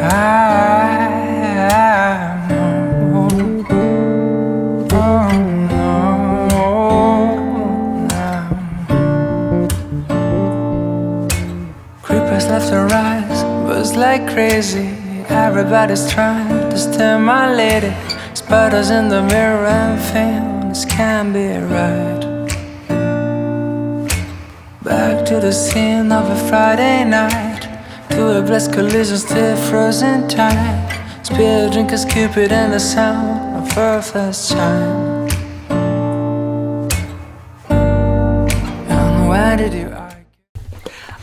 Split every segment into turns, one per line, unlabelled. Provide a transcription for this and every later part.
Creepers left to rise, buzz like crazy. Everybody's trying to stimulate it. Spiders in the mirror and feel this can't be right. Back to the scene of a Friday night, to a blessed collision still frozen tight. Spear drinkers, Cupid and the sound of her first chime. And why did you argue?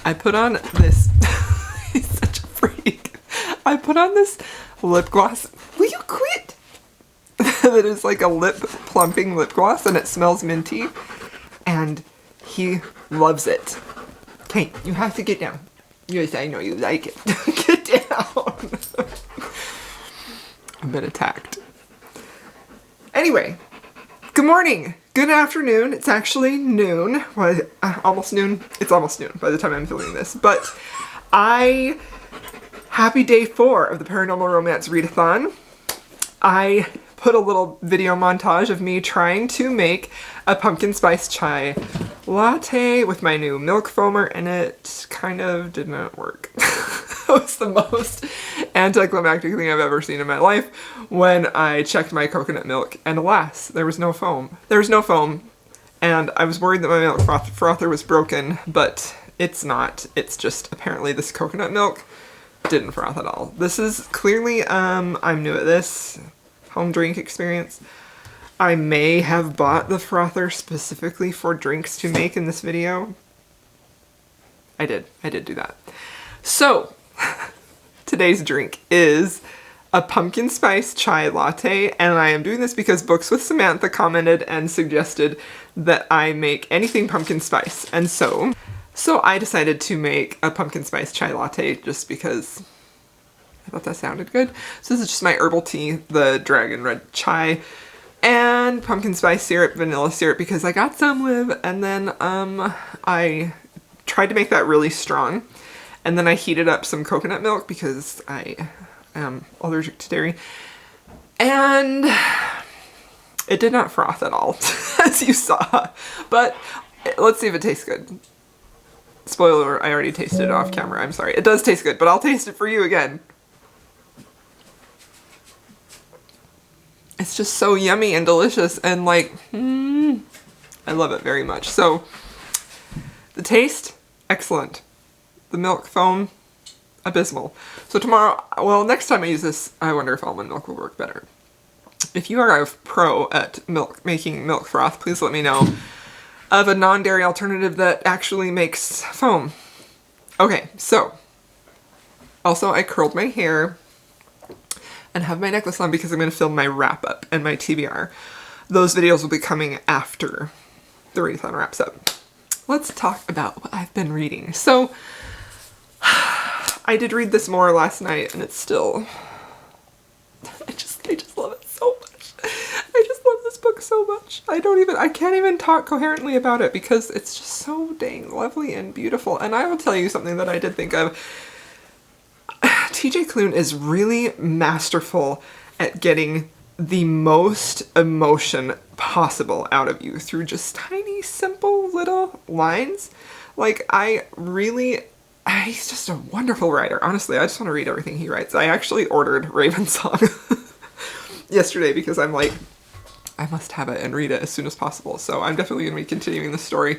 I put on this he's such a freak. I put on this lip gloss. Will you quit? That is like a lip plumping lip gloss and it smells minty. And he loves it. Okay, you have to get down. Yes, I know you like it. Get down. I've been attacked. Anyway, good morning. Good afternoon. It's actually noon. Well, almost noon. It's almost noon by the time I'm filming this. But happy day 4 of the Paranormal Romance Readathon. I put a little video montage of me trying to make a pumpkin spice chai latte with my new milk foamer, and it kind of did not work. It was the most anticlimactic thing I've ever seen in my life when I checked my coconut milk, and alas, there was no foam. There was no foam, and I was worried that my milk frother was broken, but it's not. It's just apparently this coconut milk didn't froth at all. This is clearly, I'm new at this home drink experience. I may have bought the frother specifically for drinks to make in this video. I did do that. So, today's drink is a pumpkin spice chai latte, and I am doing this because Books with Samantha commented and suggested that I make anything pumpkin spice, and so I decided to make a pumpkin spice chai latte just because I thought that sounded good. So this is just my herbal tea, the dragon red chai, and pumpkin spice syrup, vanilla syrup, because I got some with, and then I tried to make that really strong, and then I heated up some coconut milk because I am allergic to dairy, and it did not froth at all, as you saw, but let's see if it tastes good. Spoiler, I already tasted it off camera, I'm sorry. It does taste good, but I'll taste it for you again. It's just so yummy and delicious and like, I love it very much. So, the taste, excellent. The milk foam, abysmal. So tomorrow, well, next time I use this, I wonder if almond milk will work better. If you are a pro at making milk froth, please let me know of a non-dairy alternative that actually makes foam. Okay, so, also I curled my hair and have my necklace on because I'm going to film my wrap-up and my TBR. Those videos will be coming after the readathon wraps up. Let's talk about what I've been reading. So, I did read this more last night, and it's still, I just love it so much. I just love this book so much. I can't even talk coherently about it because it's just so dang lovely and beautiful. And I will tell you something that I did think of. TJ Klune is really masterful at getting the most emotion possible out of you through just tiny, simple little lines. Like, he's just a wonderful writer. Honestly, I just want to read everything he writes. I actually ordered Ravensong yesterday because I'm like, I must have it and read it as soon as possible. So I'm definitely going to be continuing the story.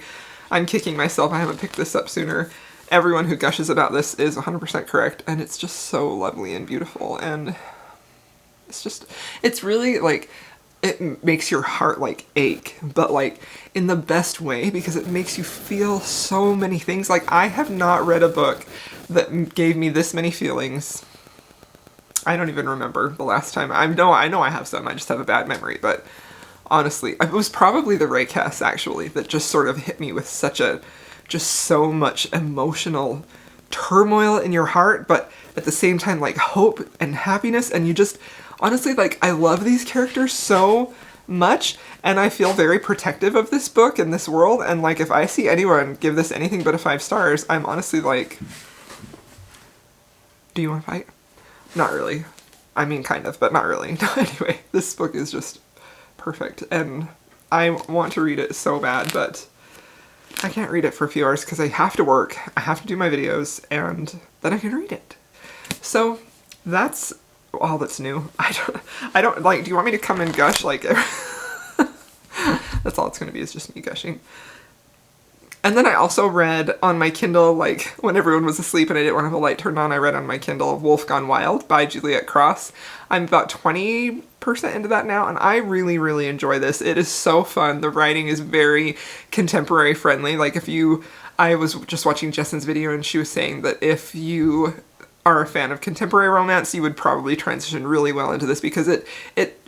I'm kicking myself. I haven't picked this up sooner. Everyone who gushes about this is 100% correct, and it's just so lovely and beautiful, and it's really, like, it makes your heart, like, ache, but, like, in the best way, because it makes you feel so many things. Like, I have not read a book that gave me this many feelings. I don't even remember the last time. I know I have some, I just have a bad memory, but honestly, it was probably the Raycast, actually, that just sort of hit me with just so much emotional turmoil in your heart, but at the same time, like, hope and happiness, and you just, honestly, like, I love these characters so much, and I feel very protective of this book and this world, and, like, if I see anyone give this anything but a 5 stars, I'm honestly like, do you want to fight? Not really. I mean, kind of, but not really. Anyway, this book is just perfect, and I want to read it so bad, but I can't read it for a few hours because I have to work, I have to do my videos, and then I can read it. So that's all that's new. I don't like, do you want me to come and gush? Like, that's all it's going to be, is just me gushing. And then I also read on my Kindle, like, when everyone was asleep and I didn't want to have the light turned on, I read on my Kindle Wolf Gone Wild by Juliet Cross. I'm about 20% into that now, and I really, really enjoy this. It is so fun. The writing is very contemporary friendly. Like, I was just watching Jessen's video, and she was saying that if you are a fan of contemporary romance, you would probably transition really well into this, because it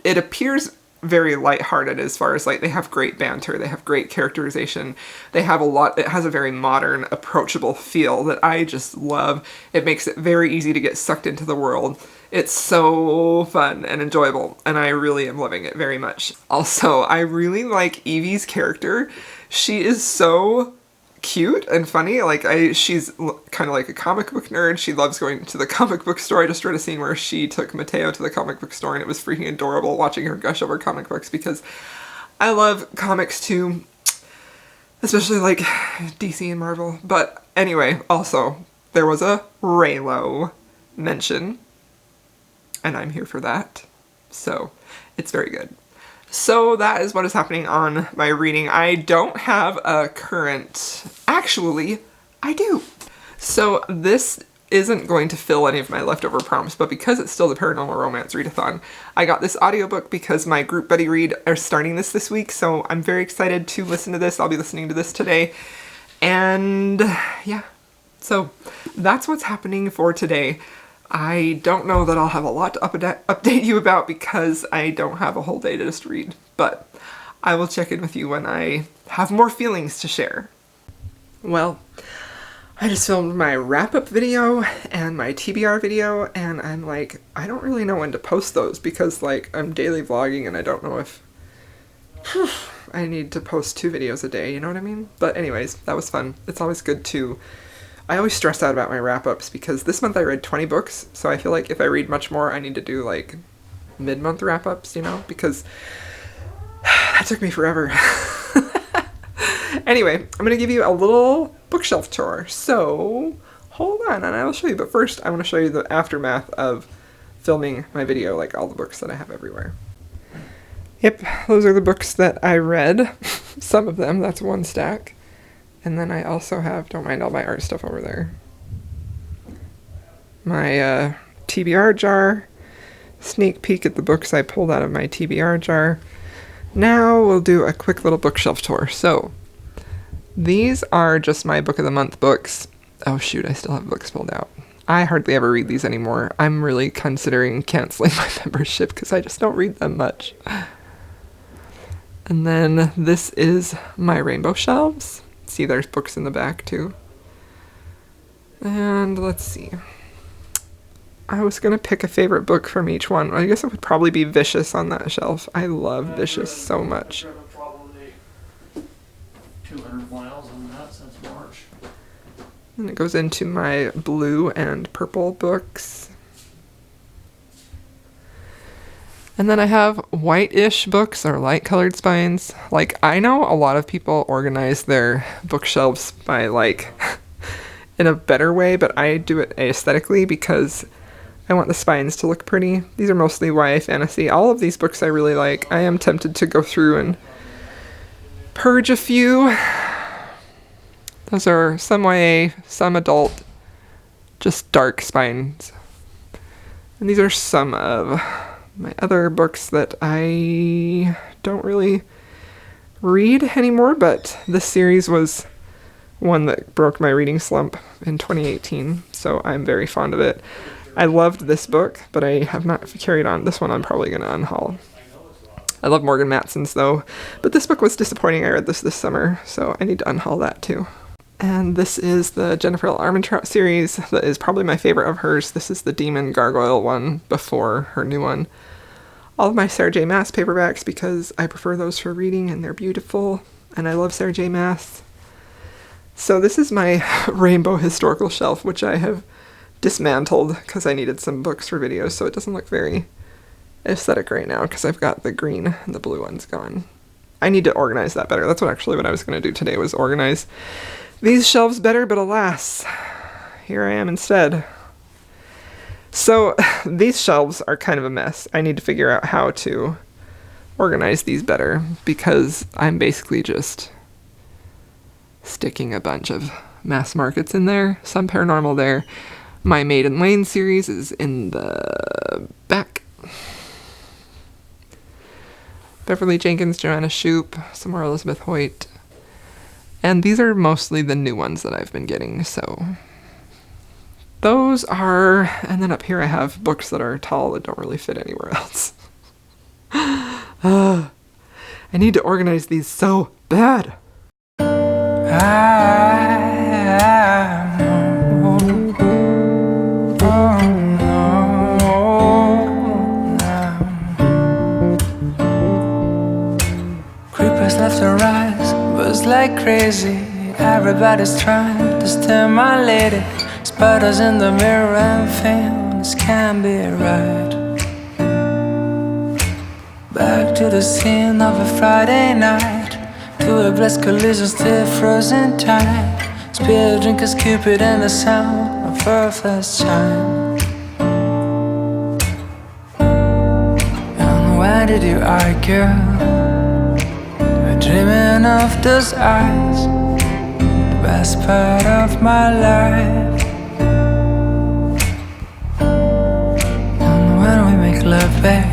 appears very lighthearted as far as, like, they have great banter, they have great characterization, they have it has a very modern, approachable feel that I just love. It makes it very easy to get sucked into the world. It's so fun and enjoyable, and I really am loving it very much. Also, I really like Evie's character. She is so cute and funny. Like, she's kind of like a comic book nerd. She loves going to the comic book store. I just read a scene where she took Mateo to the comic book store, and it was freaking adorable watching her gush over comic books, because I love comics too, especially like DC and Marvel. But anyway, also, there was a Raylo mention, and I'm here for that. So it's very good. So that is what is happening on my reading. I don't have a current... Actually, I do. So this isn't going to fill any of my leftover prompts, but because it's still the Paranormal Romance Readathon, I got this audiobook because my group buddy read are starting this week, so I'm very excited to listen to this. I'll be listening to this today. And yeah, so that's what's happening for today. I don't know that I'll have a lot to update you about because I don't have a whole day to just read, but I will check in with you when I have more feelings to share. Well, I just filmed my wrap-up video and my TBR video, and I'm like, I don't really know when to post those because, like, I'm daily vlogging and I don't know if I need to post 2 videos a day, you know what I mean? But anyways, that was fun. It's always good to... I always stress out about my wrap-ups because this month I read 20 books, so I feel like if I read much more, I need to do, like, mid-month wrap-ups, you know, because that took me forever. Anyway, I'm going to give you a little bookshelf tour, so hold on and I will show you. But first, I want to show you the aftermath of filming my video, like all the books that I have everywhere. Yep, those are the books that I read. Some of them, that's one stack. And then I also have, don't mind all my art stuff over there, my TBR jar, sneak peek at the books I pulled out of my TBR jar. Now we'll do a quick little bookshelf tour. So these are just my book of the month books. Oh shoot, I still have books pulled out. I hardly ever read these anymore. I'm really considering canceling my membership because I just don't read them much. And then this is my rainbow shelves. See, there's books in the back too. And let's see. I was gonna pick a favorite book from each one. I guess it would probably be Vicious on that shelf. I love Vicious so much.
Probably 200 miles on that since March.
And it goes into my blue and purple books. And then I have white-ish books or light-colored spines. Like, I know a lot of people organize their bookshelves by, like, in a better way, but I do it aesthetically because I want the spines to look pretty. These are mostly YA fantasy. All of these books I really like. I am tempted to go through and purge a few. Those are some YA, some adult, just dark spines. And these are some of my other books that I don't really read anymore, but this series was one that broke my reading slump in 2018, so I'm very fond of it. I loved this book, but I have not carried on. This one I'm probably going to unhaul. I love Morgan Matson's though, but this book was disappointing. I read this summer, so I need to unhaul that too. And this is the Jennifer L. Armentrout series. That is probably my favorite of hers. This is the Demon Gargoyle one before her new one. All of my Sarah J. Maas paperbacks because I prefer those for reading and they're beautiful. And I love Sarah J. Maas. So this is my rainbow historical shelf, which I have dismantled because I needed some books for videos, so it doesn't look very aesthetic right now because I've got the green and the blue ones gone. I need to organize that better. That's what I was going to do today, was organize these shelves better, but alas, here I am instead. So these shelves are kind of a mess. I need to figure out how to organize these better because I'm basically just sticking a bunch of mass markets in there, some paranormal there. My Maiden Lane series is in the back. Beverly Jenkins, Joanna Shoup, some more Elizabeth Hoyt. And these are mostly the new ones that I've been getting, so those are, and then up here I have books that are tall that don't really fit anywhere else. I need to organize these so bad.
Creepers left to rise, buzz like crazy. Everybody's trying to stimulate it. Spiders in the mirror and things can't be right. Back to the scene of a Friday night, to a blessed collision still frozen tight. Spear drinkers, Cupid and the sound of earthless chime. And why did you argue? We're dreaming of those eyes, the best part of my life. And when we make love, babe,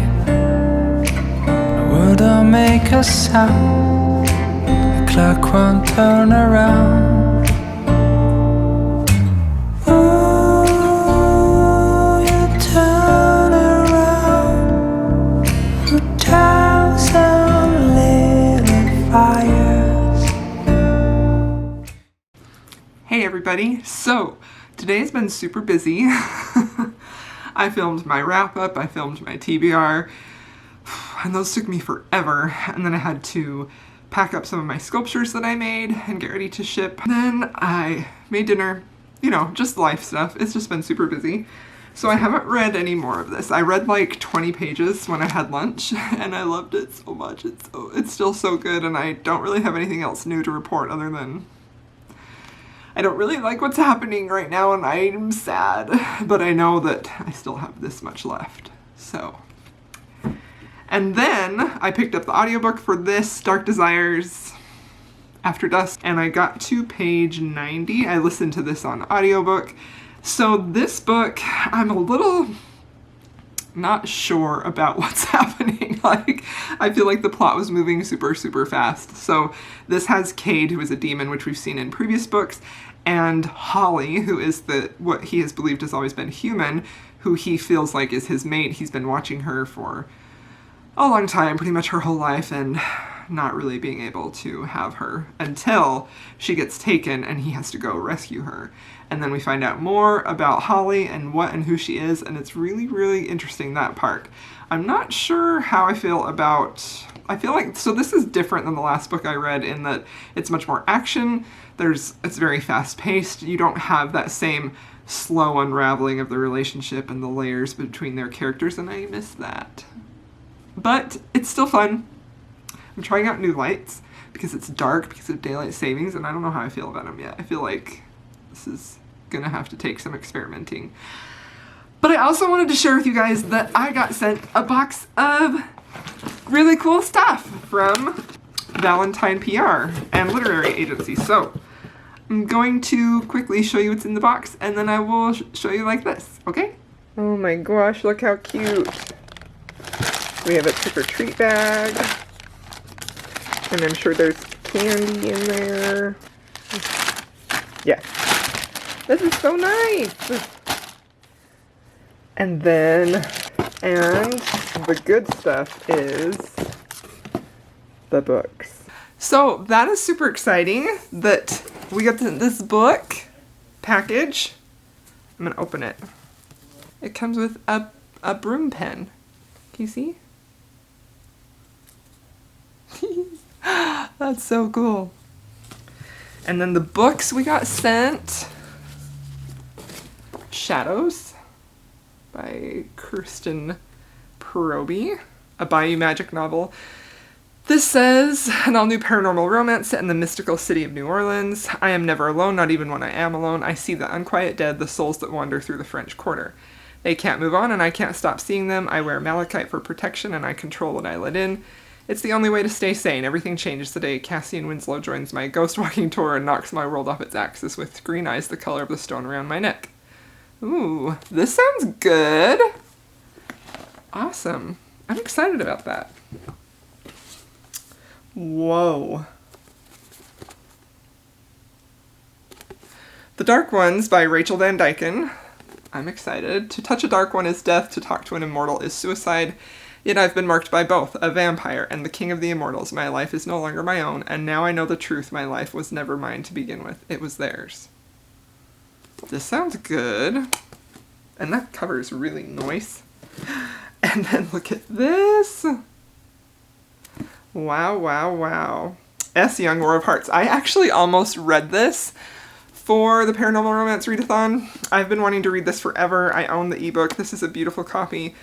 don't make a sound, the clock won't turn around. Ooh, you turn around, 2,000 little fires.
Hey everybody, so today's been super busy. I filmed my wrap-up, I filmed my TBR, and those took me forever, and then I had to pack up some of my sculptures that I made and get ready to ship. Then I made dinner, you know, just life stuff. It's just been super busy. So I haven't read any more of this. I read like 20 pages when I had lunch, and I loved it so much. It's still so good, and I don't really have anything else new to report other than I don't really like what's happening right now, and I'm sad, but I know that I still have this much left, so. And then I picked up the audiobook for this, Dark Desires After Dusk, and I got to page 90. I listened to this on audiobook. So this book, I'm a little not sure about what's happening. Like, I feel like the plot was moving super, super fast. So this has Cade, who is a demon, which we've seen in previous books, and Holly, who is what he has believed has always been human, who he feels like is his mate. He's been watching her for a long time, pretty much her whole life, and not really being able to have her until she gets taken and he has to go rescue her. And then we find out more about Holly and what and who she is, and it's really, really interesting, that part. I'm not sure how I feel like, so this is different than the last book I read in that it's much more action. It's very fast paced. You don't have that same slow unraveling of the relationship and the layers between their characters, and I miss that. But it's still fun. I'm trying out new lights because it's dark because of daylight savings, and I don't know how I feel about them yet. I feel like this is gonna have to take some experimenting. But I also wanted to share with you guys that I got sent a box of really cool stuff from Valentine PR and literary agency. So I'm going to quickly show you what's in the box, and then I will show you like this, okay? Oh my gosh, look how cute. We have a trick-or-treat bag, and I'm sure there's candy in there. Yeah, this is so nice. And then, and the good stuff is the books. So that is super exciting that we got this book package. I'm gonna open it. It comes with a broom pen. Can you see? That's so cool. And then the books we got sent. Shadows by Kirsten Proby, a Bayou Magic novel. This says, an all-new paranormal romance set in the mystical city of New Orleans. I am never alone, not even when I am alone. I see the unquiet dead, the souls that wander through the French Quarter. They can't move on, and I can't stop seeing them. I wear malachite for protection, and I control what I let in. It's the only way to stay sane. Everything changes the day Cassian Winslow joins my ghost-walking tour and knocks my world off its axis with green eyes the color of the stone around my neck. Ooh, this sounds good. Awesome. I'm excited about that. Whoa. The Dark Ones by Rachel Van Dyken. I'm excited. To touch a dark one is death, to talk to an immortal is suicide. Yet I've been marked by both, a vampire and the king of the immortals. My life is no longer my own, and now I know the truth. My life was never mine to begin with. It was theirs. This sounds good. And that cover is really nice. And then look at this. Wow, wow, wow. S. Young, War of Hearts. I actually almost read this for the Paranormal Romance Readathon. I've been wanting to read this forever. I own the ebook. This is a beautiful copy.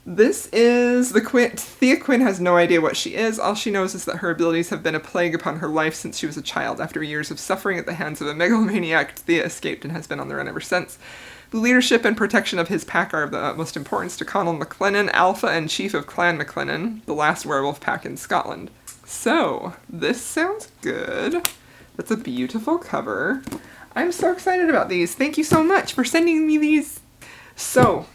This is Thea Quinn has no idea what she is. All she knows is that her abilities have been a plague upon her life since she was a child. After years of suffering at the hands of a megalomaniac, Thea escaped and has been on the run ever since. The leadership and protection of his pack are of the utmost importance to Conall MacLennan, Alpha and Chief of Clan MacLennan, the last werewolf pack in Scotland. So, this sounds good. That's a beautiful cover. I'm so excited about these. Thank you so much for sending me these. So,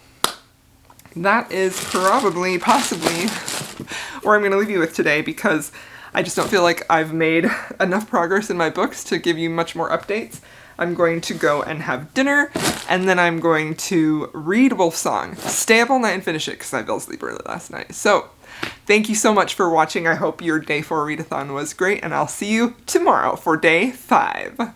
that is possibly, where I'm going to leave you with today, because I just don't feel like I've made enough progress in my books to give you much more updates. I'm going to go and have dinner, and then I'm going to read Wolfsong. Stay up all night and finish it, because I fell asleep early last night. So, thank you so much for watching. I hope your Day 4 readathon was great, and I'll see you tomorrow for Day 5.